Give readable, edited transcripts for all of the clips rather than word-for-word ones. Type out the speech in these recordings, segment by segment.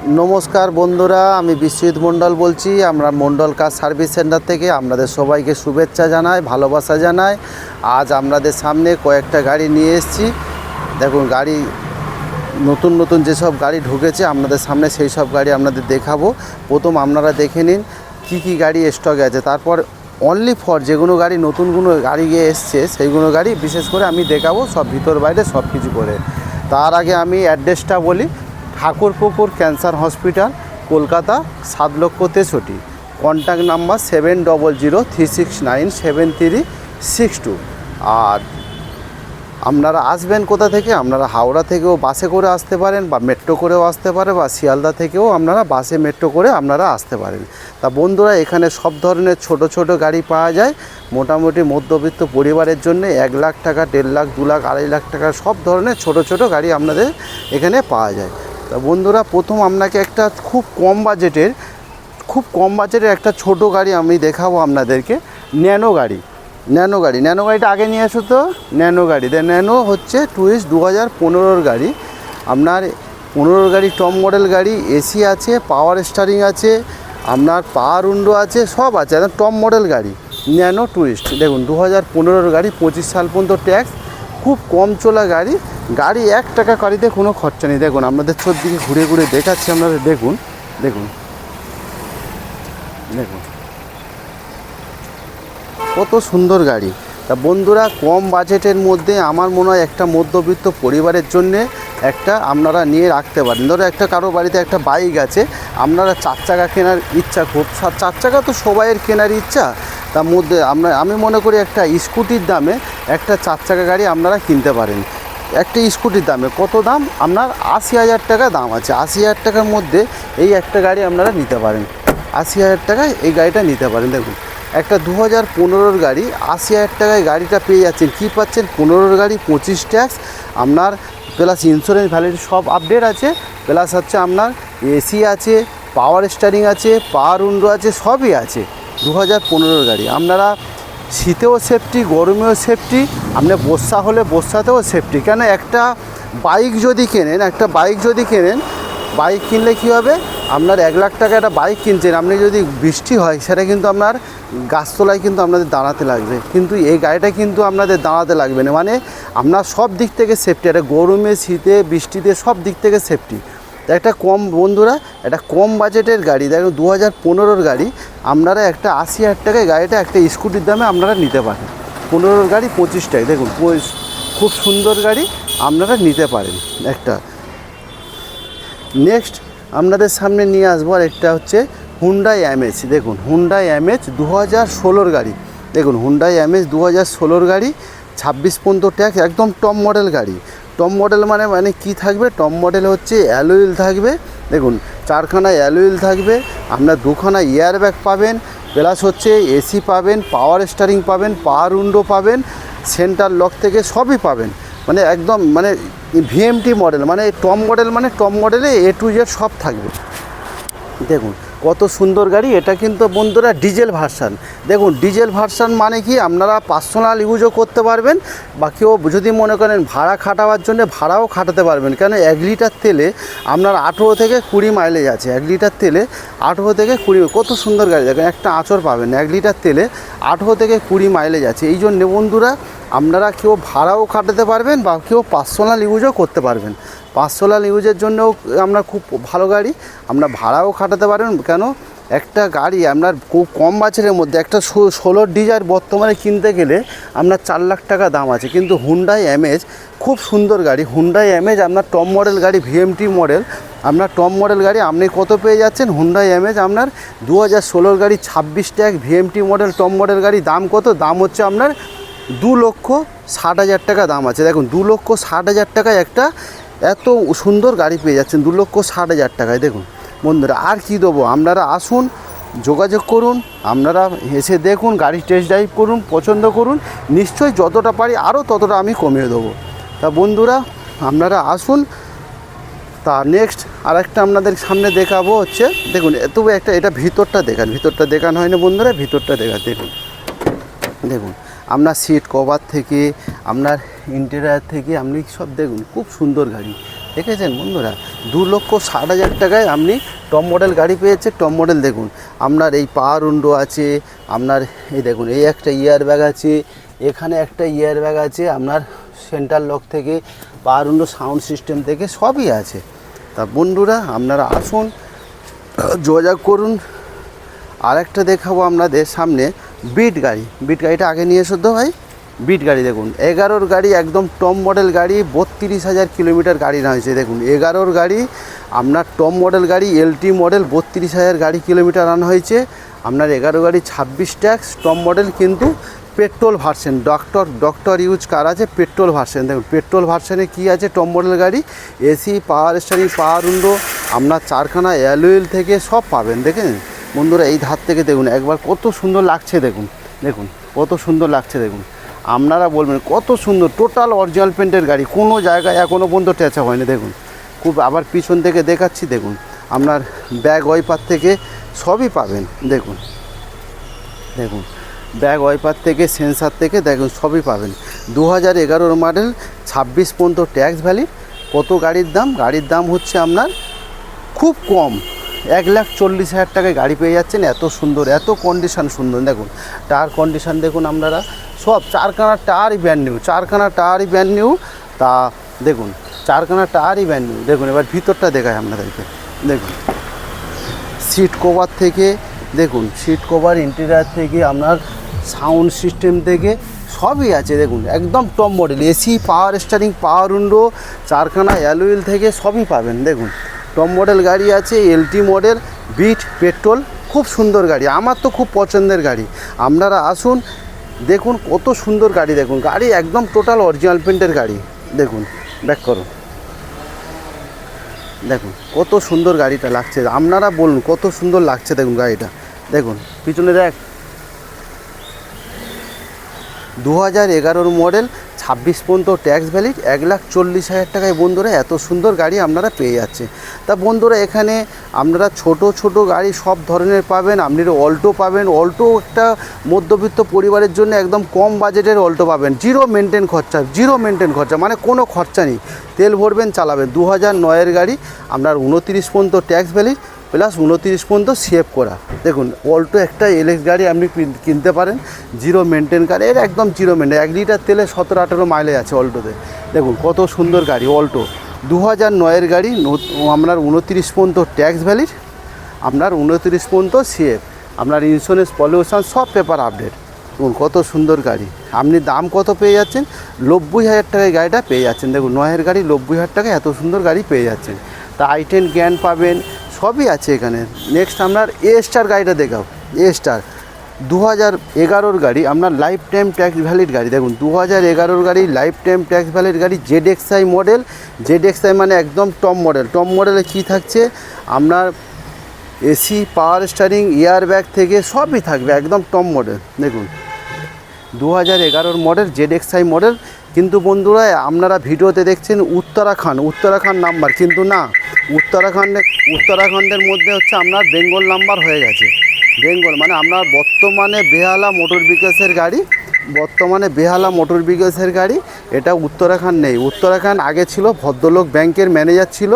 নমস্কার বন্ধুরা, আমি বিশ্বজিৎ মণ্ডল বলছি। আমরা মণ্ডল কার সার্ভিস সেন্টার থেকে আপনাদের সবাইকে শুভেচ্ছা জানাই, ভালোবাসা জানাই। আজ আপনাদের সামনে কয়েকটা গাড়ি নিয়ে এসেছি। দেখুন, গাড়ি নতুন নতুন যেসব গাড়ি ঢুকেছে আপনাদের সামনে সেই সব গাড়ি আপনাদের দেখাবো। প্রথম আপনারা দেখে নিন কি গাড়ি স্টকে আছে, তারপর অনলি ফর যেগুলো গাড়ি নতুনগুলো গাড়ি গিয়ে এসছে সেইগুলো গাড়ি বিশেষ করে আমি দেখাবো, সব ভিতর বাইরে সব কিছু করে। তার আগে আমি অ্যাড্রেসটা বলি। Thakurpukur cancer hospital, Kolkata 7,63,। Contact number 7003697362। আর আপনারা আসবেন কোথা থেকে? আপনারা হাওড়া থেকেও বাসে করে আসতে পারেন, বা মেট্রো করেও আসতে পারে, বা শিয়ালদা থেকেও আপনারা বাসে মেট্রো করে আপনারা আসতে পারেন। তা বন্ধুরা, এখানে সব ধরনের ছোট ছোট গাড়ি পাওয়া যায়। মোটামুটি মধ্যবিত্ত পরিবারের জন্য 1 লাখ টাকা, 1.5 লাখ, 2 লাখ, 2.5 লাখ টাকা সব ধরনের ছোট ছোট গাড়ি আপনাদের এখানে পাওয়া যায়। তা বন্ধুরা, প্রথম আপনাকে একটা খুব কম বাজেটের একটা ছোট গাড়ি আমি দেখাবো আপনাদেরকে। ন্যানো গাড়িটা আগে নিয়ে আসো তো। ন্যানো হচ্ছে টুইস্ট 2015 গাড়ি। আপনার 15 গাড়ি, টপ মডেল গাড়ি, এসি আছে, পাওয়ার স্টারিং আছে, আপনার পাওয়ার উইন্ডো আছে, সব আছে, একদম টপ মডেল গাড়ি ন্যানো টুইস্ট। দেখুন 2015 গাড়ি, 25 সাল পর্যন্ত ট্যাক্স, খুব কম চলা গাড়ি। 1 টাকা গাড়িতে কোনো খরচা নেই। দেখুন আপনাদের দিকে ঘুরে ঘুরে দেখাচ্ছি, আপনারা দেখুন কত সুন্দর গাড়ি। তা বন্ধুরা, কম বাজেটের মধ্যে আমার মনে হয় একটা মধ্যবিত্ত পরিবারের জন্যে একটা আপনারা নিয়ে রাখতে পারেন। ধরো একটা কারো বাড়িতে একটা বাইক আছে, আপনারা 4 চাকা কেনার ইচ্ছা, খুব 4 চাকা তো সবাইয়ের কেনার ইচ্ছা। তার মধ্যে আমি মনে করি একটা স্কুটির দামে একটা 4 চাকা গাড়ি আপনারা কিনতে পারেন। একটা স্কুটির দামে কত দাম? আপনার 80,000 টাকা দাম আছে। 80,000 টাকার মধ্যে এই একটা গাড়ি আপনারা নিতে পারেন। 80,000 টাকায় এই গাড়িটা নিতে পারেন। দেখুন, একটা 2015 গাড়ি 80,000 টাকায় গাড়িটা পেয়ে যাচ্ছেন। কী পাচ্ছেন? 15 গাড়ি, 25 ট্যাক্স আপনার, প্লাস ইন্স্যুরেন্স ভ্যালিডিটি সব আপডেট আছে, প্লাস হচ্ছে আপনার এসি আছে, পাওয়ার স্টারিং আছে, পাওয়ার উইন্ডো আছে, সবই আছে। 2015 গাড়ি আপনারা শীতেও সেফটি, গরমেও সেফটি, আপনি বর্ষা হলে বর্ষাতেও সেফটি। কেন, একটা বাইক যদি কেনেন, বাইক কিনলে কী হবে? আপনার 1 লাখ টাকা একটা বাইক কিনছেন, আপনি যদি বৃষ্টি হয় সেটা কিন্তু আপনার গাছতলায় কিন্তু আপনাদের দাঁড়াতে লাগবে, কিন্তু এই গাড়িটা কিন্তু আপনাদের দাঁড়াতে লাগবে না। মানে আপনার সব দিক থেকে সেফটি, একটা গরমে, শীতে, বৃষ্টিতে সব দিক থেকে সেফটি। একটা বন্ধুরা, একটা কম বাজেটের গাড়ি, দেখুন 2015 গাড়ি আপনারা একটা 80,000 টাকায় গাড়িটা একটা স্কুটির দামে আপনারা নিতে পারেন। 15 গাড়ি 25 টাকা, দেখুন খুব সুন্দর গাড়ি, আপনারা নিতে পারেন একটা। নেক্সট আপনাদের সামনে নিয়ে আসবো আর একটা হচ্ছে হুন্ডাই অ্যামেজ। দেখুন হুন্ডাই অ্যামেজ 2016 গাড়ি। দেখুন হুন্ডাই অ্যামেজ 2016 গাড়ি, 26 পর্যন্ত ট্যাক্স, একদম টপ মডেল গাড়ি। টপ মডেল মানে কি থাকবে? টপ মডেল হচ্ছে অ্যালুইল থাকবে। দেখুন 4খানা অ্যালুইল থাকবে, আপনার 2খানা এয়ারব্যাগ পাবেন, প্লাস হচ্ছে এসি পাবেন, পাওয়ার স্টারিং পাবেন, পাওয়ার উইন্ডো পাবেন, সেন্টার লক থেকে সবই পাবেন। মানে একদম ভিএমটি মডেল, টপ মডেলে A to Z সব থাকবে। দেখুন কত সুন্দর গাড়ি। এটা কিন্তু বন্ধুরা ডিজেল ভার্সান। দেখুন ডিজেল ভার্সান মানে কি, আপনারা পার্সোনাল ইউজও করতে পারবেন, বা কেউ যদি মনে করেন ভাড়া খাটাবার জন্য ভাড়াও খাটাতে পারবেন। কেন, 1 লিটার তেলে আপনার 18 থেকে 20 মাইলেজ আছে। 1 লিটার তেলে 18 থেকে 20, কত সুন্দর গাড়ি। দেখেন একটা আঁচড় পাবেন, 1 লিটার তেলে 18 থেকে 20 মাইলেজ আছে। এই জন্য বন্ধুরা আপনারা কেউ ভাড়াও খাটাতে পারবেন, বা কেউ পার্সোনাল ইউজও করতে পারবেন। পার্সোনাল ইউজের জন্যও আমরা খুব ভালো গাড়ি, আমরা ভাড়াও খাটাতে পারবেন। কেন, একটা গাড়ি আপনার খুব কম বাজেটের মধ্যে একটা 16 ডিজায়ার বর্তমানে কিনতে গেলে আপনার 4 লাখ টাকা দাম আছে। কিন্তু হুন্ডাই অ্যামেজ খুব সুন্দর গাড়ি। হুন্ডাই অ্যামেজ আপনার টপ মডেল গাড়ি, ভিএমটি মডেল, আপনার টপ মডেল গাড়ি আপনি কত পেয়ে যাচ্ছেন? হুন্ডাই অ্যামেজ আপনার 2016 গাড়ি, 26 tax, VMT model, top model গাড়ি। দাম কত? দাম হচ্ছে আপনার 2,60,000 টাকা দাম আছে। দেখুন 2,60,000 টাকায় একটা এত সুন্দর গাড়ি পেয়ে যাচ্ছেন 2,60,000 টাকায়। দেখুন বন্ধুরা, আর কি দেবো? আপনারা আসুন, যোগাযোগ করুন, আপনারা এসে দেখুন, গাড়ি টেস্ট ড্রাইভ করুন, পছন্দ করুন, নিশ্চয়ই যতটা পারি আরও ততটা আমি কমিয়ে দেবো। তা বন্ধুরা আপনারা আসুন। তা নেক্সট আরেকটা আপনাদের সামনে দেখাবো হচ্ছে, দেখুন তবু এটা ভিতরটা দেখানো হয় না বন্ধুরা, ভিতরটা দেখুন আপনার সিট কভার থেকে, আপনার ইন্টেরিয়ার থেকে আপনি সব দেখুন, খুব সুন্দর গাড়ি, দেখেছেন বন্ধুরা, 2,60,000 টাকায় আপনি টপ মডেল গাড়ি পেয়েছে। টপ মডেল দেখুন, আপনার এই পাওয়ার উইন্ডো আছে, আপনার এই দেখুন এই একটা ইয়ার ব্যাগ আছে, এখানে একটা ইয়ার ব্যাগ আছে, আপনার সেন্টার লক থেকে পাওয়ার উইন্ডো সাউন্ড সিস্টেম থেকে সবই আছে। তা বন্ধুরা আপনারা আসুন, যোগাযোগ করুন। আর একটা দেখাবো আপনাদের সামনে বিট গাড়ি। বিট গাড়িটা আগে নিয়ে এসো তো ভাই। বিট গাড়ি দেখুন, 11-র গাড়ি, একদম টপ মডেল গাড়ি, 32,000 কিলোমিটার গাড়ি না হয়েছে। দেখুন 11-র গাড়ি, আপনার টপ মডেল গাড়ি, এলটি মডেল, 32,000 গাড়ি কিলোমিটার রান হয়েছে। আপনার 11 গাড়ি 26 ট্যাক্স, টপ মডেল কিন্তু পেট্রোল ভার্সন, ডক্টর ইউজ কার আছে পেট্রোল ভার্সন। দেখুন পেট্রোল ভার্সনে কী আছে, টপ মডেল গাড়ি, AC, power steering, power window, আপনার 4খানা অ্যালুয়েল থেকে সব পাবেন। দেখেন বন্ধুরা এই ধার থেকে দেখুন একবার কত সুন্দর লাগছে। দেখুন দেখুন কত সুন্দর লাগছে। দেখুন আপনারা বলবেন কত সুন্দর, টোটাল অরিজিনাল পেন্টের গাড়ি, কোনো জায়গায় এখনও পর্যন্ত টেঁচা হয়নি। দেখুন খুব, আবার পিছন থেকে দেখাচ্ছি। দেখুন আপনার ব্যাগ ওয়াইপার থেকে সবই পাবেন। দেখুন দেখুন ব্যাগ ওয়াইপার থেকে, সেন্সার থেকে দেখুন সবই পাবেন। 2011-র মডেল, 26 পর্যন্ত ট্যাক্স ভ্যালিড। কত গাড়ির দাম? গাড়ির দাম হচ্ছে আপনার খুব কম, 1,40,000 টাকায় গাড়ি পেয়ে যাচ্ছেন। এত সুন্দর, এত কন্ডিশান সুন্দর। দেখুন টায়ার কন্ডিশান দেখুন আপনারা, সব 4খানা টায়ারই ব্র্যান্ড নিউ, 4খানা টায়ারই ব্র্যান্ড নিউ। তা দেখুন 4খানা টায়ারই ব্র্যান্ড নিউ। দেখুন এবার ভিতরটা দেখায় আপনাদেরকে। দেখুন সিট কভার থেকে, দেখুন সিট কভার, ইন্টেরিয়ার থেকে, আপনার সাউন্ড সিস্টেম থেকে সবই আছে। দেখুন একদম top model, AC, power steering, power window, 4খানা অ্যালুয়েল থেকে সবই পাবেন। দেখুন টপ মডেল গাড়ি আছে, এলটি মডেল, বিট, পেট্রোল, খুব সুন্দর গাড়ি, আমার তো খুব পছন্দের গাড়ি। আপনারা আসুন, দেখুন কত সুন্দর গাড়ি। দেখুন গাড়ি একদম টোটাল অরিজিনাল পেন্টের গাড়ি। দেখুন ব্যাক করুন, দেখুন কত সুন্দর গাড়িটা লাগছে। আপনারা বলুন কত সুন্দর লাগছে। দেখুন গাড়িটা, দেখুন পিছনে দেখ, 2011-র মডেল, 26 পর্যন্ত ট্যাক্স ভ্যালিড, 1,40,000 টাকায় বন্ধুরা এত সুন্দর গাড়ি আপনারা পেয়ে যাচ্ছে। তা বন্ধুরা এখানে আপনারা ছোট গাড়ি সব ধরনের পাবেন। আপনারা অল্টো পাবেন, অল্টো একটা মধ্যবিত্ত পরিবারের জন্য একদম কম বাজেটের অল্টো পাবেন, জিরো মেনটেন খরচা, মানে কোনো খরচা নেই, তেল ভরবেন চালাবেন। 2009-এর গাড়ি, আপনার 29 পর্যন্ত ট্যাক্স ভ্যালিড প্লাস 29 পর্যন্ত সেভ করা। দেখুন অল্টো একটা এলএক্স গাড়ি আপনি কিনতে পারেন, জিরো মেনটেন গাড়ি, এর একদম জিরো মেনটেন, 1 লিটার তেলে 17-18 মাইলেজ আছে অল্টোতে। দেখুন কত সুন্দর গাড়ি অল্টো, 2009-এর গাড়ি, আপনার 29 পর্যন্ত ট্যাক্স ভ্যালিড, আপনার 29 পর্যন্ত সেভ, আপনার ইন্স্যুরেন্স, পলিউশন সব পেপার আপডেট। দেখুন কত সুন্দর গাড়ি। আপনি দাম কত পেয়ে যাচ্ছেন? 90,000 টাকায় গাড়িটা পেয়ে যাচ্ছেন। দেখুন 9-এর গাড়ি 90,000 টাকায় এত সুন্দর গাড়ি পেয়ে যাচ্ছেন। তা i10 জ্ঞান পাবেন, সবই আছে এখানে। নেক্সট আপনার স্টার গাড়িটা দেখাও। স্টার 2011-র গাড়ি, আপনার লাইফ টাইম ট্যাক্স ভ্যালিড গাড়ি। দেখুন 2011-র গাড়ি, লাইফ টাইম ট্যাক্স ভ্যালিড গাড়ি, ZXi মডেল। ZXi মানে একদম টপ মডেল। টপ মডেলে কী থাকছে? আপনার AC, power steering, air bag থেকে সবই থাকবে, একদম টপ মডেল। দেখুন 2011-র মডেল, ZXi মডেল। কিন্তু বন্ধুরা আপনারা ভিডিওতে দেখছেন উত্তরাখণ্ড নাম্বার, কিন্তু না, উত্তরাখণ্ডের মধ্যে হচ্ছে আপনার বেঙ্গল নাম্বার হয়ে গেছে। বেঙ্গল মানে আপনার বর্তমানে বেহালা মোটর বিকাশের গাড়ি, এটা উত্তরাখণ্ড নেই। উত্তরাখণ্ড আগে ছিল, ভদ্রলোক ব্যাংকের ম্যানেজার ছিল,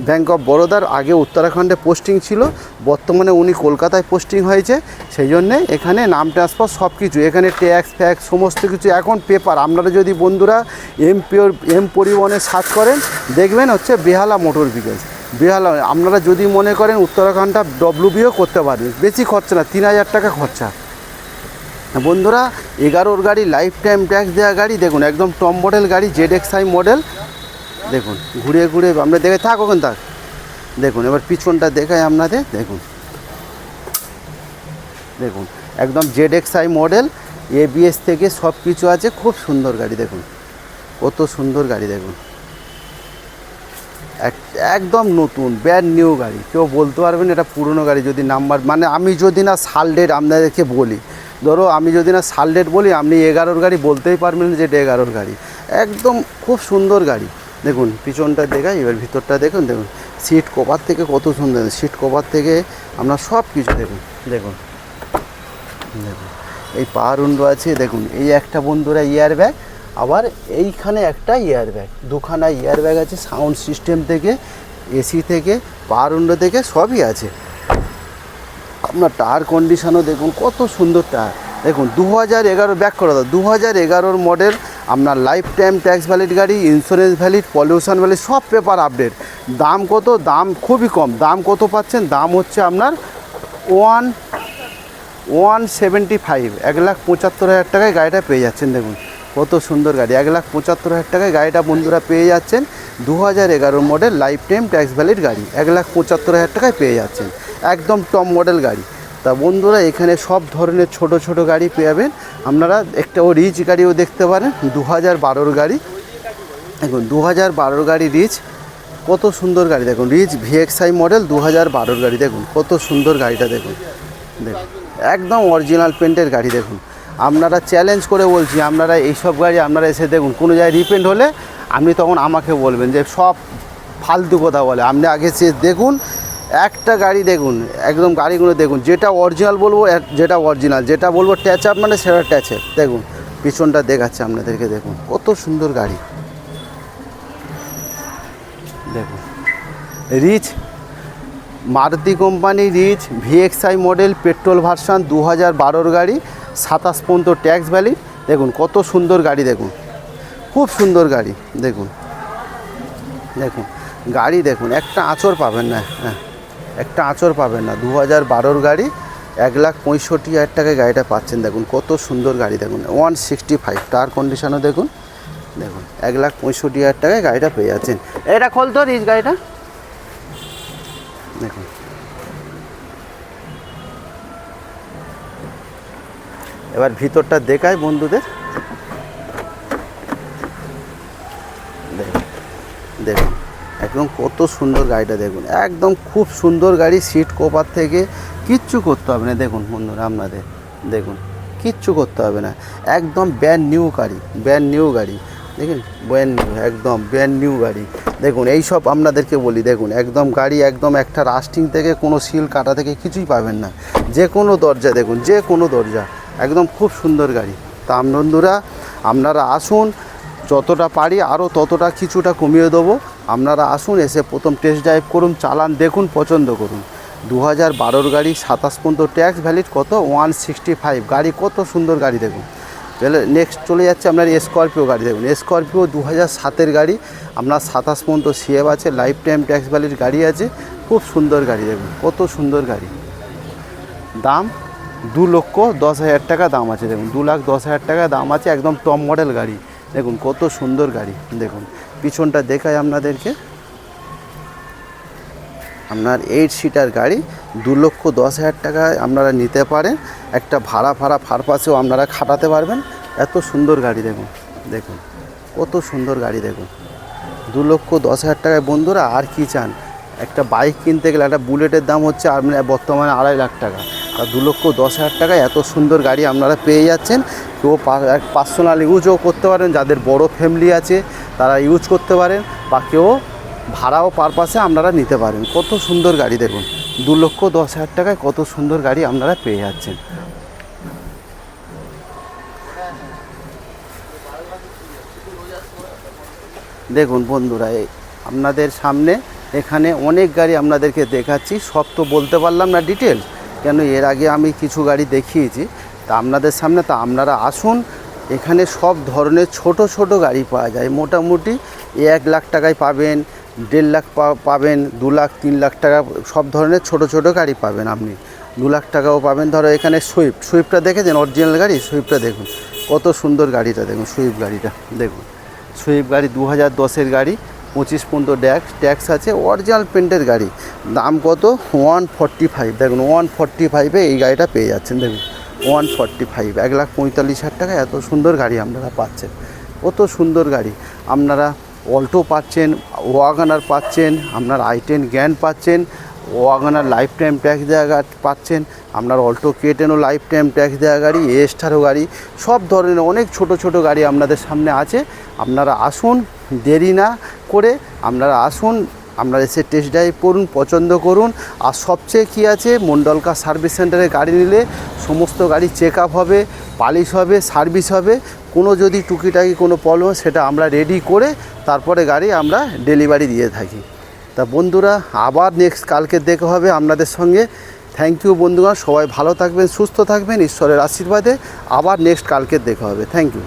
ব্যাঙ্ক অফ বরোদার, আগে উত্তরাখণ্ডে পোস্টিং ছিল, বর্তমানে উনি কলকাতায় পোস্টিং হয়েছে। সেই জন্যে এখানে নাম ট্রান্সফার সব কিছু, এখানে ট্যাক্স ফ্যাক্স সমস্ত কিছু এখন পেপার। আপনারা যদি বন্ধুরা এম পরিবহনে সার্চ করেন দেখবেন হচ্ছে বেহালা মোটর বিকাশ, বেহালা। আপনারা যদি মনে করেন উত্তরাখণ্ডটা WBও করতে পারবেন, বেশি খরচা না, 3,000 টাকা খরচা। বন্ধুরা 11-র গাড়ি, লাইফ টাইম ট্যাক্স দেওয়া গাড়ি। দেখুন একদম টপ মডেল গাড়ি, ZXi মডেল। দেখুন ঘুরে আমরা দেখে থাক ওখান থাক। দেখুন এবার পিছনটা দেখায় আপনাদের। দেখুন একদম ZXi মডেল, ABS থেকে সব কিছু আছে, খুব সুন্দর গাড়ি। দেখুন কত সুন্দর গাড়ি। দেখুন একদম নতুন ব্র্যান্ড নিউ গাড়ি, কেউ বলতে পারবেন এটা পুরনো গাড়ি। যদি নাম্বার, মানে আমি যদি না সাল ডেট আপনাদেরকে বলি, ধরো আমি যদি না সাল ডেট বলি, আপনি 11-র গাড়ি বলতেই পারবেন যে এটা 11-র গাড়ি। একদম খুব সুন্দর গাড়ি। দেখুন পিছনটা দেখাই, এবার ভিতরটা দেখুন। দেখুন সিট কভার থেকে কত সুন্দর, সিট কভার থেকে আপনার সব কিছু। দেখুন দেখুন দেখুন এই পাওয়ার উইন্ডো আছে। দেখুন এই একটা বন্ধুরা ইয়ার ব্যাগ, আবার এইখানে একটা এয়ারব্যাগ, দুখানা এয়ারব্যাগ আছে, সাউন্ড সিস্টেম থেকে, এসি থেকে, পাওয়ার উইন্ডো থেকে সবই আছে। আপনার টায়ার কন্ডিশনও দেখুন কত সুন্দর টায়ার। দেখুন 2011 ব্যাক করে দাও, 2011 মডেল, আপনার লাইফ টাইম ট্যাক্স ভ্যালিড গাড়ি, ইন্স্যুরেন্স ভ্যালিড, পলিউশন ভ্যালিড, সব পেপার আপডেট। দাম কত? দাম খুবই কম। দাম কত পাচ্ছেন? দাম হচ্ছে আপনার 175, 1,75,000 টাকায় গাড়িটা পেয়ে যাচ্ছেন। দেখুন কত সুন্দর গাড়ি, 1,75,000 টাকায় গাড়িটা বন্ধুরা পেয়ে যাচ্ছেন। 2011 model life time tax valid গাড়ি 1,75,000 টাকায় পেয়ে যাচ্ছেন, একদম টপ মডেল গাড়ি। তা বন্ধুরা এখানে সব ধরনের ছোট ছোট গাড়ি পেয়ে যাবেন আপনারা। একটা রিচ গাড়িও দেখতে পারেন, 2012 গাড়ি। দেখুন 2012 গাড়ি রিচ, কত সুন্দর গাড়ি। দেখুন রিচ VXI মডেল 2012 গাড়ি, দেখুন কত সুন্দর গাড়িটা। দেখুন দেখুন একদম অরিজিনাল পেন্টের গাড়ি। দেখুন আপনারা চ্যালেঞ্জ করে বলছি, আপনারা এইসব গাড়ি আপনারা এসে দেখুন, কোনো জায়গায় রিপেন্ট হলে আপনি তখন আমাকে বলবেন যে সব ফালতু কথা বলে। আপনি আগে সে দেখুন, একটা গাড়ি দেখুন, একদম গাড়িগুলো দেখুন, যেটা অরিজিনাল বলবো যেটা অরিজিনাল, যেটা বলবো ট্যাচ আপ মানে সেটা ট্যাচ আপ। দেখুন পিছনটা দেখাচ্ছে আপনাদেরকে, দেখুন কত সুন্দর গাড়ি। দেখুন Ritz, Maruti company Ritz VXI model petrol version 2012 গাড়ি, 27 পর্যন্ত ট্যাক্স ভ্যালিড। দেখুন কত সুন্দর গাড়ি, দেখুন খুব সুন্দর গাড়ি। দেখুন দেখুন গাড়ি দেখুন, একটা আঁচড় পাবেন না, হ্যাঁ একটা আঁচড় পাবেন না। 2012 গাড়ি, 1,65,000 টাকায় গাড়িটা পাচ্ছেন। দেখুন কত সুন্দর গাড়ি। দেখুন 165, টায়ার কন্ডিশনও দেখুন। দেখুন 1,65,000 টাকায় গাড়িটা পেয়ে যাচ্ছেন। এটা খোলতো রিচ গাড়িটা। দেখুন এবার ভিতরটা দেখায় বন্ধুদের। দেখুন দেখুন একদম কত সুন্দর গাড়িটা। দেখুন একদম খুব সুন্দর গাড়ি, সিট কভার থেকে কিচ্ছু করতে হবে না। দেখুন বন্ধুরা আপনাদের দেখুন কিচ্ছু করতে হবে না, একদম ব্র্যান্ড নিউ গাড়ি, ব্র্যান্ড নিউ গাড়ি। দেখুন ব্র্যান্ড নিউ, একদম ব্র্যান্ড নিউ গাড়ি। দেখুন এই সব আপনাদেরকে বলি, দেখুন একদম গাড়ি একদম একটা রাস্টিং থেকে, কোনো সিল কাটা থেকে কিছুই পাবেন না। যে কোনো দরজা দেখুন, যে কোনো দরজা, একদম খুব সুন্দর গাড়ি। তা বন্ধুরা আপনারা আসুন, যতটা পারি আরও ততটা কিছুটা কমিয়ে দেবো। আপনারা আসুন, এসে প্রথম টেস্ট ড্রাইভ করুন, চালান, দেখুন, পছন্দ করুন। 2012 গাড়ি, 27 পর্যন্ত ট্যাক্স ভ্যালিড, কত 165 গাড়ি, কত সুন্দর গাড়ি। দেখুন নেক্সট চলে যাচ্ছে আপনার স্করপিও গাড়ি। দেখুন স্করপিও 2007 গাড়ি, আপনার 27 পর্যন্ত সিএফ আছে, লাইফ টাইম ট্যাক্স ভ্যালিড গাড়ি আছে, খুব সুন্দর গাড়ি। দেখুন কত সুন্দর গাড়ি। দাম 2,10,000 টাকা দাম আছে। দেখুন 2,10,000 টাকা দাম আছে, একদম টপ মডেল গাড়ি। দেখুন কত সুন্দর গাড়ি। দেখুন পিছনটা দেখায় আপনাদেরকে, আপনার 8 সিটার গাড়ি, 2,10,000 টাকায় আপনারা নিতে পারেন। একটা ভাড়া পারপাসেও আপনারা খাটাতে পারবেন, এত সুন্দর গাড়ি। দেখুন দেখুন কত সুন্দর গাড়ি। দেখুন 2,10,000 টাকায় বন্ধুরা আর কি চান। একটা বাইক কিনতে গেলে, একটা বুলেটের দাম হচ্ছে বর্তমানে 2.5 লাখ টাকা, আর 2,10,000 টাকায় এত সুন্দর গাড়ি আপনারা পেয়ে যাচ্ছেন। কেউ পার্সোনাল ইউজও করতে পারেন, যাদের বড় ফ্যামিলি আছে তারা ইউজ করতে পারেন, বা কেউ ভাড়াও পারপাসে আপনারা নিতে পারেন। কত সুন্দর গাড়ি। দেখুন 2,10,000 টাকায় কত সুন্দর গাড়ি আপনারা পেয়ে যাচ্ছেন। দেখুন বন্ধুরা আপনাদের সামনে এখানে অনেক গাড়ি আপনাদেরকে দেখাচ্ছি, সব তো বলতে পারলাম না ডিটেলস, কেন এর আগে আমি কিছু গাড়ি দেখিয়েছি তা আপনাদের সামনে। তা আপনারা আসুন, এখানে সব ধরনের ছোট ছোট গাড়ি পাওয়া যায়। মোটামুটি 1 লাখ টাকায় পাবেন, 1.5 লাখ পাবেন, 2 লাখ, 3 লাখ টাকা, সব ধরনের ছোট ছোট গাড়ি পাবেন। আপনি 2 লাখ টাকাও পাবেন। ধরো এখানে সুইফটটা দেখেছেন, অরিজিনাল গাড়ি সুইফটটা দেখুন কত সুন্দর গাড়িটা। দেখুন সুইফট গাড়িটা, দেখুন সুইফট গাড়ি 2010 গাড়ি, 25 পর্যন্ত ট্যাক্স আছে, অরিজিনাল পেন্টের গাড়ি। দাম কত 145। দেখুন 145-এ এই গাড়িটা পেয়ে যাচ্ছেন। দেখুন 145, 1,45,000 টাকা এত সুন্দর গাড়ি আপনারা পাচ্ছেন। কত সুন্দর গাড়ি। আপনারা অল্টো পাচ্ছেন, ওয়াগনার পাচ্ছেন, আপনার i10 গ্র্যান্ড পাচ্ছেন, ওয়াগনার লাইফ টাইম ট্যাক্স দেওয়া পাচ্ছেন, আপনার অল্টো K10ও লাইফ টাইম ট্যাক্স দেওয়া গাড়ি, এস্টারও গাড়ি, সব ধরনের অনেক ছোট ছোট গাড়ি আপনাদের সামনে আছে। আপনারা আসুন, দেরি না করে আপনারা আসুন, আপনারা এসে টেস্ট ড্রাইভ করুন, পছন্দ করুন। আর সবচেয়ে কী আছে, মণ্ডলকার সার্ভিস সেন্টারে গাড়ি নিলে সমস্ত গাড়ি চেক আপ হবে, পালিশ হবে, সার্ভিস হবে, কোনো যদি টুকিটাকি কোনো প্রবলেম সেটা আমরা রেডি করে তারপরে গাড়ি আমরা ডেলিভারি দিয়ে থাকি। তা বন্ধুরা আবার নেক্সট কালকে দেখা হবে আপনাদের সঙ্গে। থ্যাংক ইউ বন্ধুগণ, সবাই ভালো থাকবেন, সুস্থ থাকবেন, ঈশ্বরের আশীর্বাদে আবার নেক্সট কালকে দেখা হবে। Thank you.